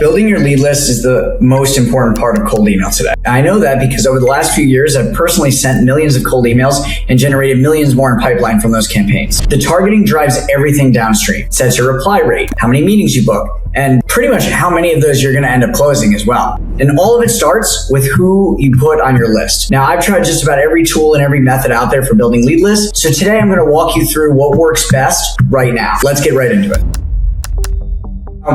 Building your lead list is the most important part of cold email today. I know that because over the last few years, I've personally sent millions of cold emails and generated millions more in pipeline from those campaigns. The targeting drives everything downstream. It sets your reply rate, how many meetings you book, and pretty much how many of those you're going to end up closing as well. And all of it starts with who you put on your list. Now, I've tried just about every tool and every method out there for building lead lists. So today I'm going to walk you through what works best right now. Let's get right into it.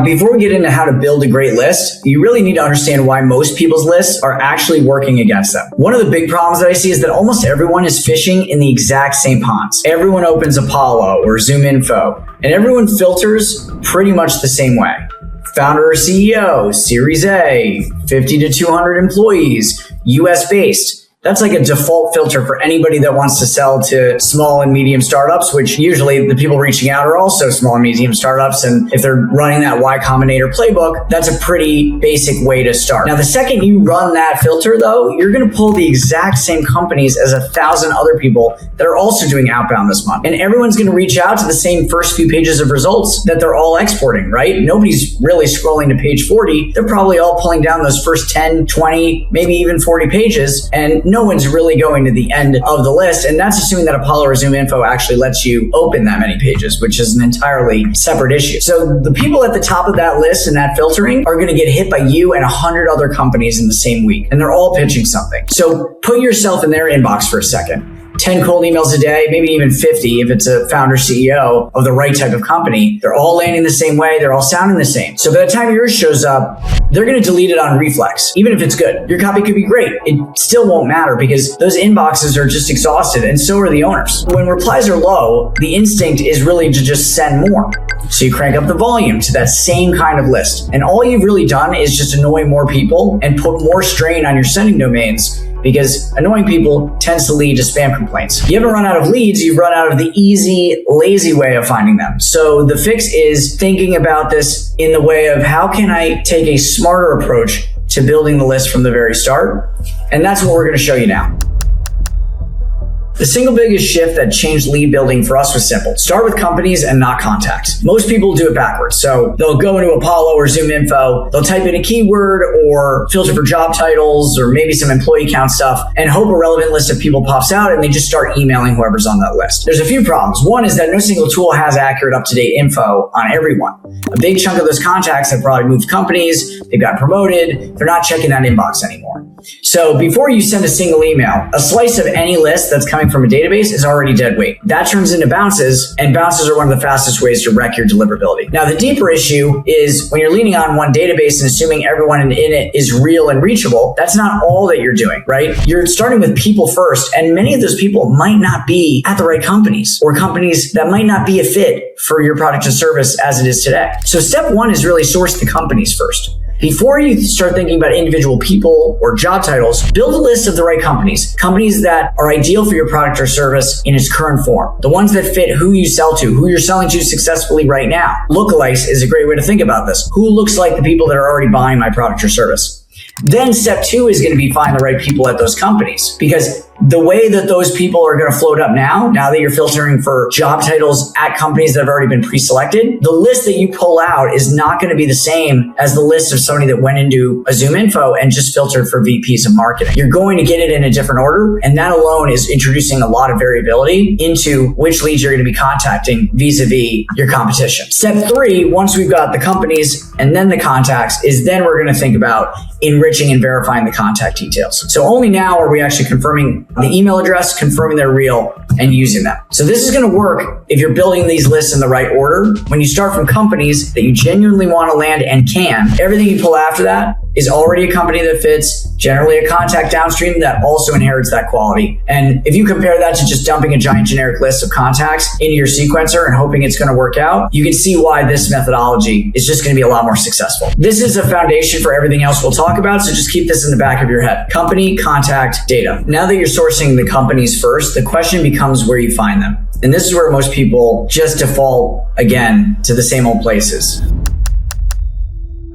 Before we get into how to build a great list, you really need to understand why most people's lists are actually working against them. One of the big problems that I see is that almost everyone is fishing in the exact same ponds. Everyone opens Apollo or ZoomInfo, and everyone filters pretty much the same way. Founder or CEO, Series A, 50 to 200 employees, US based. That's like a default filter for anybody that wants to sell to small and medium startups, which usually the people reaching out are also small and medium startups. And if they're running that Y Combinator playbook, that's a pretty basic way to start. Now, the second you run that filter, though, you're going to pull the exact same companies as 1,000 other people that are also doing outbound this month. And everyone's going to reach out to the same first few pages of results that they're all exporting, right? Nobody's really scrolling to page 40. They're probably all pulling down those first 10, 20, maybe even 40 pages. And no one's really going to the end of the list. And that's assuming that Apollo or ZoomInfo actually lets you open that many pages, which is an entirely separate issue. So the people at the top of that list and that filtering are going to get hit by you and 100 other companies in the same week. And they're all pitching something. So put yourself in their inbox for a second. 10 cold emails a day, maybe even 50 if it's a founder CEO of the right type of company. They're all landing the same way. They're all sounding the same. So by the time yours shows up, they're going to delete it on reflex. Even if it's good, your copy could be great. It still won't matter because those inboxes are just exhausted and so are the owners. When replies are low, the instinct is really to just send more. So you crank up the volume to that same kind of list. And all you've really done is just annoy more people and put more strain on your sending domains, because annoying people tends to lead to spam complaints. You haven't run out of leads, you've run out of the easy, lazy way of finding them. So the fix is thinking about this in the way of how can I take a smarter approach to building the list from the very start? And that's what we're going to show you now. The single biggest shift that changed lead building for us was simple. Start with companies and not contacts. Most people do it backwards. So they'll go into Apollo or ZoomInfo, they'll type in a keyword or filter for job titles or maybe some employee count stuff and hope a relevant list of people pops out and they just start emailing whoever's on that list. There's a few problems. One is that no single tool has accurate, up-to-date info on everyone. A big chunk of those contacts have probably moved companies, they've got promoted, they're not checking that inbox anymore. So before you send a single email, a slice of any list that's coming from a database is already dead weight. That turns into bounces, and bounces are one of the fastest ways to wreck your deliverability. Now, the deeper issue is when you're leaning on one database and assuming everyone in it is real and reachable, that's not all that you're doing, right? You're starting with people first, and many of those people might not be at the right companies or companies that might not be a fit for your product or service as it is today. So step one is really source the companies first. Before you start thinking about individual people or job titles, build a list of the right companies that are ideal for your product or service in its current form. The ones that fit who you sell to, who you're selling to successfully right now. Lookalikes is a great way to think about this. Who looks like the people that are already buying my product or service? Then step two is going to be find the right people at those companies, because the way that those people are going to float up now that you're filtering for job titles at companies that have already been pre-selected, the list that you pull out is not going to be the same as the list of somebody that went into a ZoomInfo and just filtered for VPs of marketing. You're going to get it in a different order, and that alone is introducing a lot of variability into which leads you're going to be contacting vis-a-vis your competition. Step three, once we've got the companies and then the contacts, is then we're going to think about enriching and verifying the contact details. So only now are we actually confirming the email address, confirming they're real, and using them. So this is going to work if you're building these lists in the right order. When you start from companies that you genuinely want to land and can, everything you pull after that is already a company that fits, generally a contact downstream that also inherits that quality. And if you compare that to just dumping a giant generic list of contacts into your sequencer and hoping it's going to work out, you can see why this methodology is just going to be a lot more successful. This is a foundation for everything else we'll talk about, so just keep this in the back of your head. Company, contact, data. Now that you're sourcing the companies first, the question becomes where you find them. And this is where most people just default, again, to the same old places.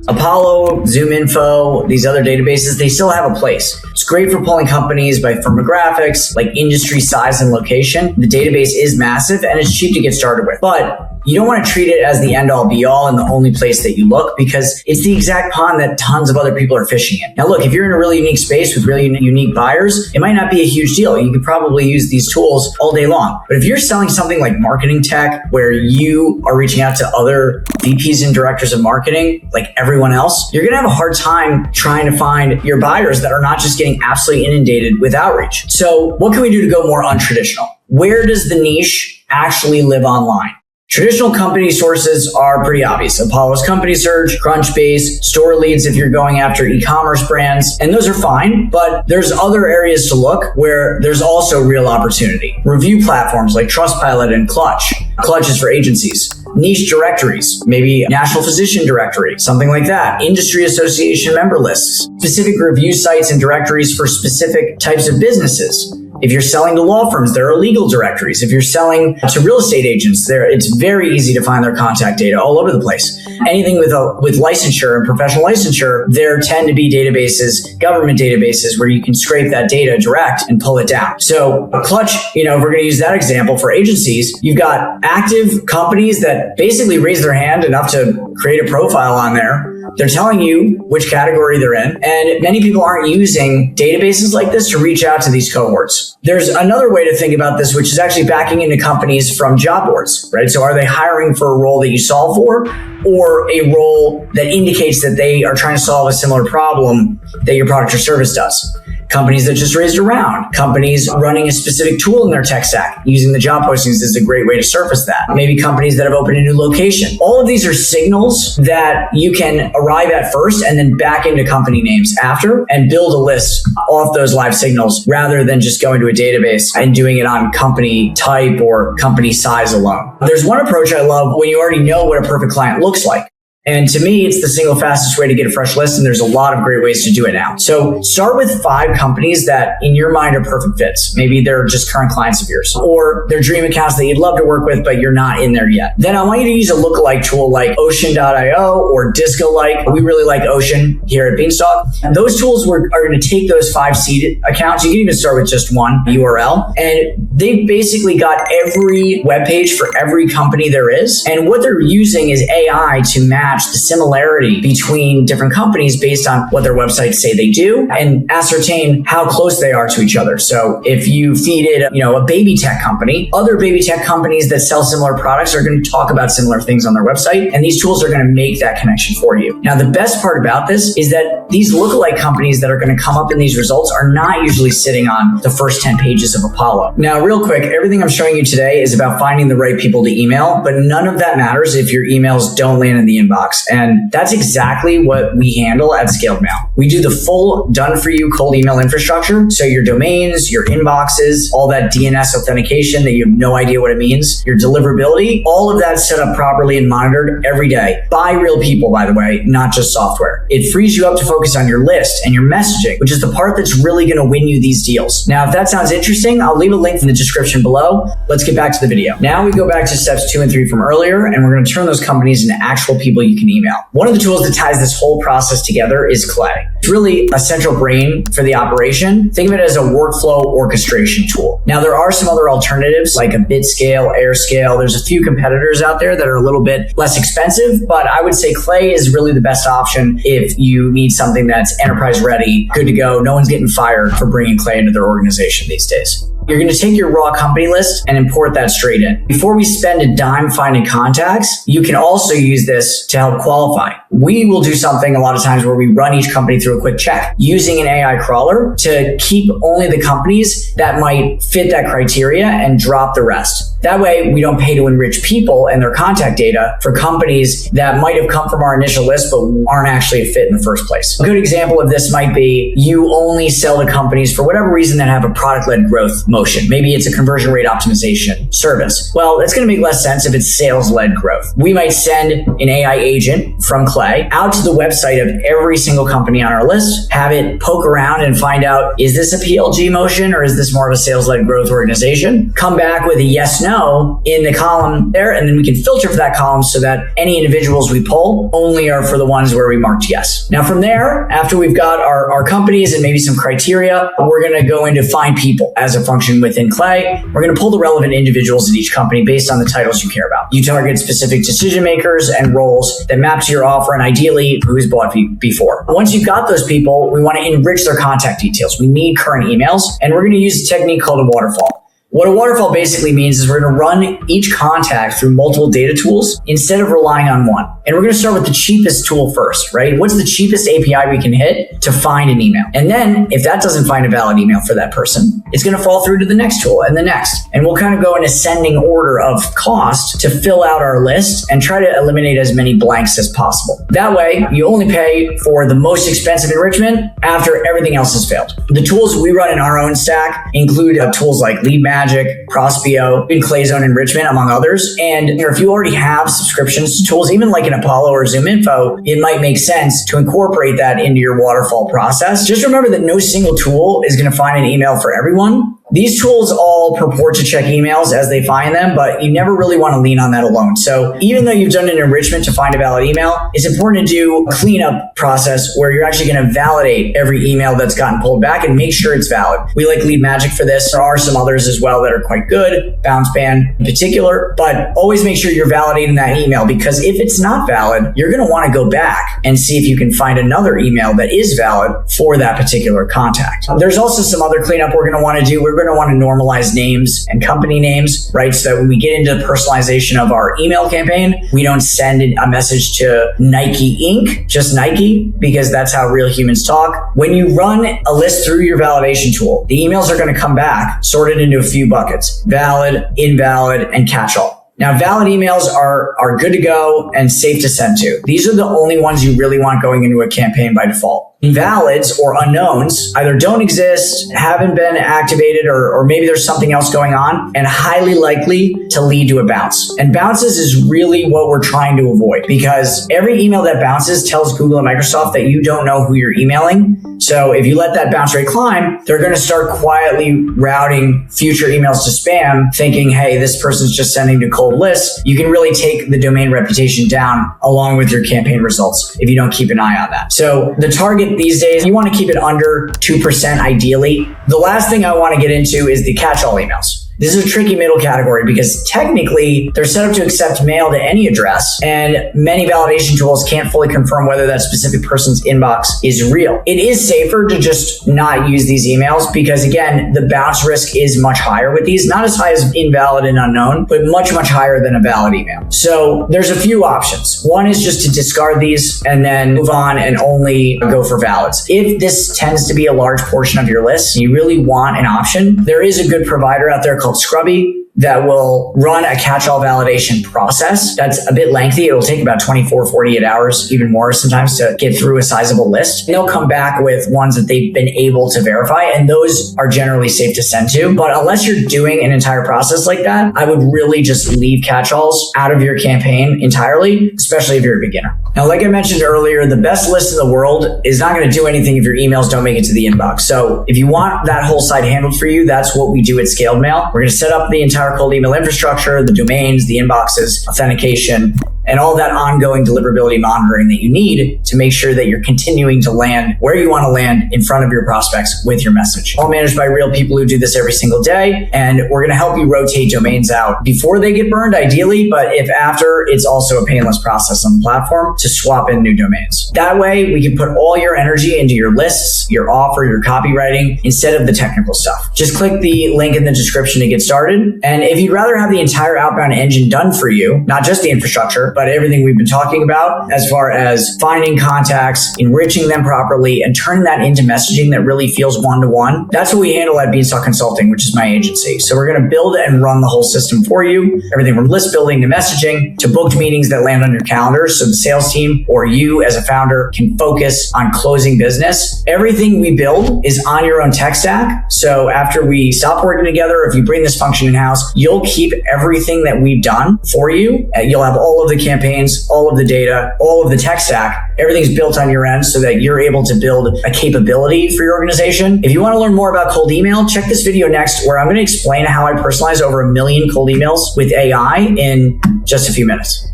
Apollo, ZoomInfo, these other databases, they still have a place. It's great for pulling companies by firmographics, like industry size and location. The database is massive and it's cheap to get started with. But You don't want to treat it as the end all be all and the only place that you look, because it's the exact pond that tons of other people are fishing in. Now, look, if you're in a really unique space with really unique buyers, it might not be a huge deal. You could probably use these tools all day long. But if you're selling something like marketing tech, where you are reaching out to other VPs and directors of marketing, like everyone else, you're going to have a hard time trying to find your buyers that are not just getting absolutely inundated with outreach. So what can we do to go more untraditional? Where does the niche actually live online? Traditional company sources are pretty obvious. Apollo's Company Search, Crunchbase, Store Leads if you're going after e-commerce brands, and those are fine, but there's other areas to look where there's also real opportunity. Review platforms like Trustpilot and Clutch. Clutch is for agencies. Niche directories, maybe National Physician Directory, something like that. Industry association member lists, specific review sites and directories for specific types of businesses. If you're selling to law firms, there are legal directories. If you're selling to real estate agents, it's very easy to find their contact data all over the place. Anything with licensure and professional licensure, there tend to be databases, government databases, where you can scrape that data direct and pull it down. So Clutch, if we're going to use that example for agencies, you've got active companies that basically raise their hand enough to create a profile on there. They're telling you which category they're in, and many people aren't using databases like this to reach out to these cohorts. There's another way to think about this, which is actually backing into companies from job boards, right? So are they hiring for a role that you solve for, or a role that indicates that they are trying to solve a similar problem that your product or service does? Companies that just raised a round, companies running a specific tool in their tech stack. Using the job postings is a great way to surface that. Maybe companies that have opened a new location. All of these are signals that you can arrive at first and then back into company names after and build a list off those live signals, rather than just going to a database and doing it on company type or company size alone. There's one approach I love when you already know what a perfect client looks like. And to me, it's the single fastest way to get a fresh list, and there's a lot of great ways to do it now. So start with 5 companies that in your mind are perfect fits. Maybe they're just current clients of yours, or they're dream accounts that you'd love to work with, but you're not in there yet. Then I want you to use a lookalike tool like Ocean.io or DiscoLike. We really like Ocean here at Beanstalk. And those tools are going to take those 5 seed accounts. You can even start with just one URL, and they basically got every webpage for every company there is. And what they're using is AI to match the similarity between different companies based on what their websites say they do, and ascertain how close they are to each other. So if you feeded, a baby tech company, other baby tech companies that sell similar products are going to talk about similar things on their website, and these tools are going to make that connection for you. Now, the best part about this is that these lookalike companies that are going to come up in these results are not usually sitting on the first 10 pages of Apollo. Now, real quick, everything I'm showing you today is about finding the right people to email, but none of that matters if your emails don't land in the inbox. And that's exactly what we handle at Scaled Mail. We do the full done-for-you cold email infrastructure. So your domains, your inboxes, all that DNS authentication that you have no idea what it means, your deliverability, all of that's set up properly and monitored every day by real people, by the way, not just software. It frees you up to focus on your list and your messaging, which is the part that's really going to win you these deals. Now, if that sounds interesting, I'll leave a link in the description below. Let's get back to the video. Now we go back to steps 2 and 3 from earlier, and we're going to turn those companies into actual people you can email. One of the tools that ties this whole process together is Clay. It's really a central brain for the operation. Think of it as a workflow orchestration tool. Now, there are some other alternatives like a BitScale, AirScale. There's a few competitors out there that are a little bit less expensive, but I would say Clay is really the best option if you need something that's enterprise ready, good to go. No one's getting fired for bringing Clay into their organization these days. You're going to take your raw company list and import that straight in. Before we spend a dime finding contacts, you can also use this to help qualify. We will do something a lot of times where we run each company through a quick check using an AI crawler to keep only the companies that might fit that criteria and drop the rest. That way, we don't pay to enrich people and their contact data for companies that might have come from our initial list but aren't actually a fit in the first place. A good example of this might be you only sell to companies for whatever reason that have a product-led growth motion. Maybe it's a conversion rate optimization service. Well, it's going to make less sense if it's sales-led growth. We might send an AI agent from Clay out to the website of every single company on our list, have it poke around and find out, is this a PLG motion or is this more of a sales-led growth organization? Come back with a yes, no, know in the column there, and then we can filter for that column so that any individuals we pull only are for the ones where we marked yes. Now from there, after we've got our companies and maybe some criteria, we're going to go into find people as a function within Clay. We're going to pull the relevant individuals in each company based on the titles you care about. You target specific decision makers and roles that map to your offer and ideally who's bought before. Once you've got those people, we want to enrich their contact details. We need current emails, and we're going to use a technique called a waterfall. What a waterfall basically means is we're going to run each contact through multiple data tools instead of relying on one. And we're going to start with the cheapest tool first, right? What's the cheapest API we can hit to find an email? And then if that doesn't find a valid email for that person, it's going to fall through to the next tool and the next. And we'll kind of go in ascending order of cost to fill out our list and try to eliminate as many blanks as possible. That way, you only pay for the most expensive enrichment after everything else has failed. The tools we run in our own stack include tools like LeadMagic, Prospeo, and Clayzone Enrichment, among others. And if you already have subscriptions to tools, even like an Apollo or ZoomInfo, it might make sense to incorporate that into your waterfall process. Just remember that no single tool is going to find an email for everyone. These tools all purport to check emails as they find them, but you never really want to lean on that alone. So even though you've done an enrichment to find a valid email, it's important to do a cleanup process where you're actually going to validate every email that's gotten pulled back and make sure it's valid. We like LeadMagic for this. There are some others as well that are quite good, BounceBand in particular, but always make sure you're validating that email, because if it's not valid, you're going to want to go back and see if you can find another email that is valid for that particular contact. There's also some other cleanup we're going to want to do. We're going to want to normalize names and company names, right? So that when we get into the personalization of our email campaign, we don't send a message to Nike Inc., just Nike, because that's how real humans talk. When you run a list through your validation tool, the emails are going to come back sorted into a few buckets: valid, invalid, and catch-all. Now, valid emails are good to go and safe to send to. These are the only ones you really want going into a campaign by default. Invalids or unknowns either don't exist, haven't been activated, or maybe there's something else going on, and highly likely to lead to a bounce. And bounces is really what we're trying to avoid, because every email that bounces tells Google and Microsoft that you don't know who you're emailing. So if you let that bounce rate climb, they're going to start quietly routing future emails to spam, thinking, hey, this person's just sending to cold lists. You can really take the domain reputation down along with your campaign results if you don't keep an eye on that. So the target these days, you want to keep it under 2% ideally. The last thing I want to get into is the catch-all emails. This is a tricky middle category because technically they're set up to accept mail to any address, and many validation tools can't fully confirm whether that specific person's inbox is real. It is safer to just not use these emails because, again, the bounce risk is much higher with these, not as high as invalid and unknown, but much, much higher than a valid email. So there's a few options. One is just to discard these and then move on and only go for valids. If this tends to be a large portion of your list, you really want an option, there is a good provider out there called Scrubby that will run a catch-all validation process. That's a bit lengthy. It'll take about 24, 48 hours, even more sometimes, to get through a sizable list. And they'll come back with ones that they've been able to verify, and those are generally safe to send to. But unless you're doing an entire process like that, I would really just leave catch-alls out of your campaign entirely, especially if you're a beginner. Now, like I mentioned earlier, the best list in the world is not going to do anything if your emails don't make it to the inbox. So if you want that whole site handled for you, that's what we do at Scaled Mail. We're going to set up the entire cold email infrastructure, the domains, the inboxes, authentication, and all that ongoing deliverability monitoring that you need to make sure that you're continuing to land where you want to land in front of your prospects with your message. All managed by real people who do this every single day. And we're going to help you rotate domains out before they get burned, ideally. But if after, it's also a painless process on the platform to swap in new domains. That way, we can put all your energy into your lists, your offer, your copywriting, instead of the technical stuff. Just click the link in the description to get started. And if you'd rather have the entire outbound engine done for you, not just the infrastructure, but everything we've been talking about as far as finding contacts, enriching them properly, and turning that into messaging that really feels one-to-one. That's what we handle at Beanstalk Consulting, which is my agency. So we're going to build and run the whole system for you. Everything from list building to messaging to booked meetings that land on your calendar so the sales team or you as a founder can focus on closing business. Everything we build is on your own tech stack. So after we stop working together, if you bring this function in-house, you'll keep everything that we've done for you. You'll have all of the campaigns, all of the data, all of the tech stack. Everything's built on your end so that you're able to build a capability for your organization. If you want to learn more about cold email, check this video next where I'm going to explain how I personalize over 1 million cold emails with AI in just a few minutes.